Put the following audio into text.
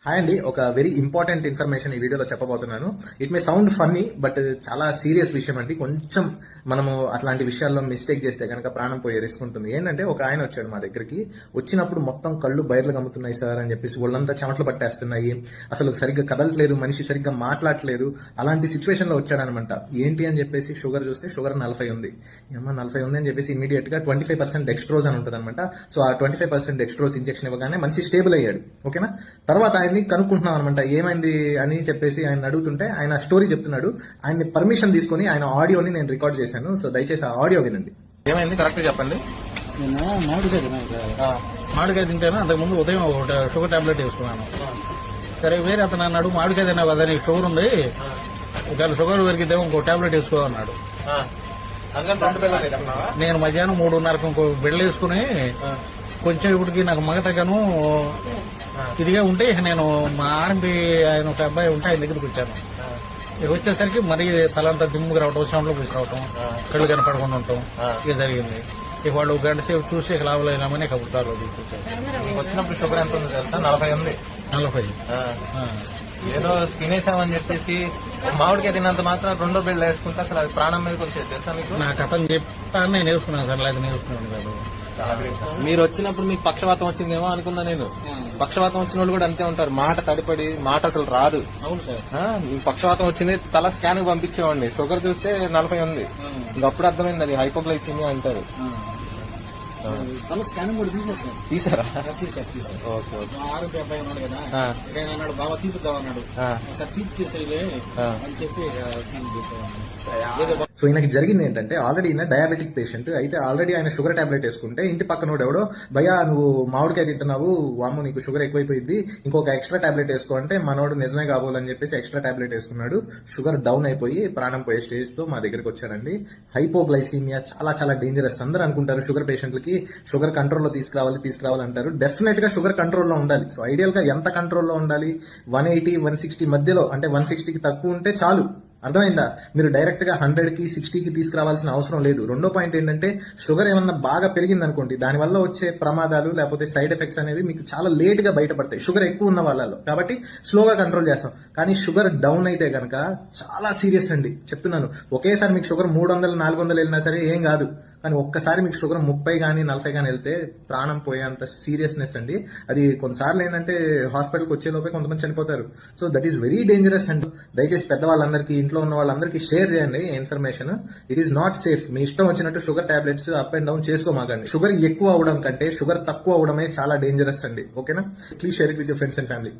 Hi అండి, ఒక very important information ఈ వీడియోలో చెప్పబోతున్నాను. It may sound funny, but చాలా సీరియస్ విషయం అండి. కొంచెం మనము అట్లాంటి విషయాల్లో మిస్టేక్ చేస్తే కనుక ప్రాణం పోయే రిస్క్ ఉంటుంది. ఏంటంటే ఒక ఆయన వచ్చాడు మా దగ్గరికి. వచ్చినప్పుడు మొత్తం కళ్ళు బయర్లు కమ్ముతున్నాయి సార్ అని చెప్పేసి, ఒళ్ళంతా చెమటలు పట్టేస్తున్నాయి, అసలు సరిగ్గా కదలట్లేదు, మనిషి సరిగ్గా మాట్లాడట్లేదు, అలాంటి సిచ్యువేషన్ లో వచ్చాడనమాట. ఏంటి అని చెప్పేసి షుగర్ చూస్తే షుగర్ 40 ఉంది. ఏమన్నా 40 ఉంది అని చెప్పేసి ఇమీడియట్ గా 25% డెక్స్ట్రోజ్ అని ఉంటుంది అనమాట. సో ఆ 25% డెక్స్ట్రోజ్ ఇంజెక్షన్ ఇవ్వగానే మనిషి స్టేబుల్ అయ్యాడు. ఓకేనా? తర్వాత ఆయన్ని కనుక్కుంటున్నాం అనమాట, ఏమైంది అని చెప్పేసి ఆయన అడుగుతుంటే ఆయన స్టోరీ చెప్తున్నాడు. ఆయన్ని పర్మిషన్ తీసుకుని ఆయన ఆడియోని నేను రికార్డ్ చేశాను. సో దయచేసి ఆ ఆడియో వినండి. ఏమైంది కరెక్ట్ చెప్పండి. నేను మామిడికాయ తింటాను. అంతకుముందు ఉదయం ఒక షుగర్ టాబ్లెట్ వేసుకున్నాను. సరే వేరే అతను అన్నాడు, మామిడికాయ తిన్నావు కదా నీకు షుగర్ ఉంది, ఒకవేళ షుగర్ పెరిగిద్దాం ఇంకో టాబ్లెట్ వేసుకో అన్నాడు. నేను మధ్యాహ్నం 3:30కు ఇంకో బిడ్డలు వేసుకుని కొంచెం ఇప్పటికి నాకు మగ తగ్గను ఇదిగా ఉంటే ఇక నేను మా ఆర్ఎంపీ ఆయన ఒక అబ్బాయి ఉంటే ఆయన దగ్గరికి వచ్చాను. ఇక వచ్చేసరికి మరీ తలంతా దిమ్ముకు రావటం, సౌండ్లో కూర్చోవటం, కళ్ళు కనపడకుండా ఉండటం ఇక జరిగింది. ఇక వాళ్ళు గంట సేపు చూసి ఇక లాభలేనామని కబుతారు. వచ్చినప్పుడు షుగర్ ఎంత ఉంది తెలుసా? 40 ఉంది. 40. ఏదో తినేసామని చెప్పేసి మామిడికాయ తిన్నంత మాత్రం 2 బిళ్ళ వేసుకుంటే అసలు అది ప్రాణం మీదకి వచ్చేది తెలుసా మీకు? నాకు అతను చెప్పాను, నేను వేసుకున్నాను సార్, లేదా నేర్చుకున్నాను కాదు. మీరు వచ్చినప్పుడు మీకు పక్షవాతం వచ్చిందేమో అనుకున్నా నేను. పక్షవాతం వచ్చిన వాళ్ళు కూడా అంతే ఉంటారు, మాట తడిపడి మాట అసలు రాదు. అవును సార్. మీకు పక్షవాతం వచ్చింది, తల స్కాన్ పంపించేవాడిని. షుగర్ చూస్తే 40 ఉంది. ఇంకప్పుడు అర్థమైంది అది హైపోగ్లైసీమియా అంటారు. తల స్కానింగ్ కూడా తీసేసాను. తీసారా? తీసారు. Okay okay. ఆరోగ్య అబ్బాయి ఉన్నాడు కదా, ఆయన అన్నాడు బాబా తీపుతావు అన్నాడు. సార్ తీపి చేసేయలే అని చెప్పి సో ఈయనకి జరిగింది ఏంటంటే, ఆల్రెడీ ఈయన డయాబెటిక్ పేషెంట్ అయితే, ఆల్రెడీ ఆయన షుగర్ టాబ్లెట్ వేసుకుంటే ఇంటి పక్కనోడు ఎవడో, భయ్యా నువ్వు మామిడికాయ తింటున్నావు, వాము నీకు షుగర్ ఎక్కువైపోయింది, ఇంకొక ఎక్స్ట్రా టాబ్లెట్ వేసుకో అంటే మనోడు నిజమే కాబోలని చెప్పేసి ఎక్స్ట్రా టాబ్లెట్ వేసుకున్నాడు. షుగర్ డౌన్ అయిపోయి ప్రాణం పోయే స్టేజ్ తో మా దగ్గరికి వచ్చాడండి. హైపోగ్లైసీమియా చాలా చాలా డేంజరస్. అందరూ అనుకుంటారు షుగర్ పేషెంట్లకి షుగర్ కంట్రోల్లో తీసుకురావాలి అంటారు. డెఫినెట్ గా షుగర్ కంట్రోల్లో ఉండాలి. సో ఐడియల్ గా ఎంత కంట్రోల్లో ఉండాలి? 180, 160 మధ్యలో, అంటే 160కి తక్కువ ఉంటే చాలు. అర్థమైందా? మీరు డైరెక్ట్ గా 100కి 60కి తీసుకురావాల్సిన అవసరం లేదు. రెండో పాయింట్ ఏంటంటే, షుగర్ ఏమన్నా బాగా పెరిగింది అనుకోండి, దానివల్ల వచ్చే ప్రమాదాలు లేకపోతే సైడ్ ఎఫెక్ట్స్ అనేవి మీకు చాలా లేట్ గా బయటపడతాయి షుగర్ ఎక్కువ ఉన్న వాళ్ళలో. కాబట్టి స్లోగా కంట్రోల్ చేస్తాం. కానీ షుగర్ డౌన్ అయితే కనుక చాలా సీరియస్ అండి, చెప్తున్నాను. ఒకేసారి మీకు షుగర్ 300, 400 వెళ్ళినా సరే ఏం కాదు. కానీ ఒక్కసారి మీకు షుగర్ 30 కానీ 40 కానీ వెళ్తే ప్రాణం పోయేంత సీరియస్నెస్ అండి. అది కొన్నిసార్లు ఏంటంటే హాస్పిటల్కి వచ్చే లోపే కొంతమంది చనిపోతారు. So that is very dangerous అండి. దయచేసి పెద్దవాళ్ళందరికీ, ఇంట్లో ఉన్న వాళ్ళందరికీ షేర్ చేయండి information. It is not safe. మీ ఇష్టం వచ్చినట్టు sugar tablets up and down చేసుకోమాకండి. షుగర్ ఎక్కువ అవడం కంటే షుగర్ తక్కువ అవడమే చాలా డేంజరస్ అండి. ఓకేనా? Please share it with your friends and family.